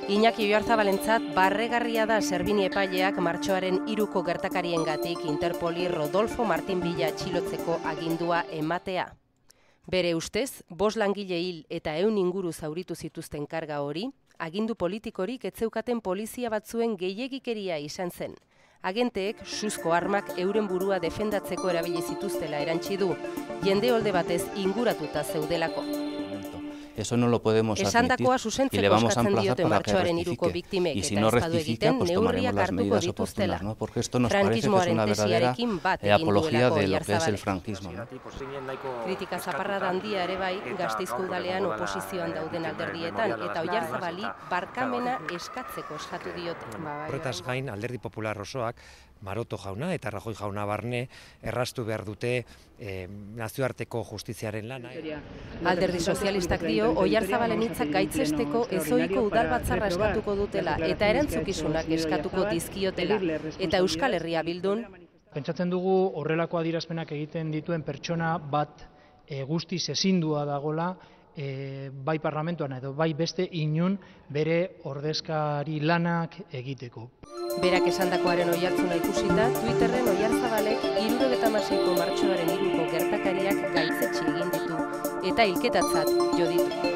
Iñaki Oyarzabalentzat barregarria da Servini epaileak martxoaren 3ko gertakariengatik Interpoli Rodolfo Martin Villa atxilotzeko agindua ematea. Bere ustez, 5 langile hil eta 100 inguru zauritu zituzten karga hori, agindu politikorik ez zeukaten polizia batzuen gehiegikeria izan zen. Agenteek suzko armak euren burua defendatzeko erabili zituztela erantsi du, jende olde batez inguratuta zeudelako. Eso no lo podemos admitir y le vamos a emplazar para que rectifique. Y si no rectifica, pues tomaremos las medidas oportunas, ¿no? Porque esto nos parece que es una verdadera apología de lo que es el franquismo, ¿no? Kritika zaparrada handia ere bai Gasteizko udalean oposizioan dauden alderdietan eta Oyarzabali barkamena eskatzeko eskatu diote. Horretaz gain Alderdi Popular osoak Maroto jauna eta Rajoy jauna barne erraztu behar dute nazioarteko justiziaren lana. Alderdi Sozialistak dio Oyarzabalen hitzak gaitzesteko ezohiko udalbatzarra eskatuko dutela eta erantzukizunak eskatuko dizkiotela eta Euskal Herria Bildun. Pentsatzen dugu horrelako adierazpenak egiten dituen pertsona bat guztiz ezindua dagola bai parlamentuan edo bai beste inon bere ordezkari lanak egiteko. Berak esandakoaren oihartzuna ikusita, Twitterren Oyarzabalek 76ko martxoaren 3ko gertakariak gaitzetsi egin ditu eta hilketatzat jo ditu.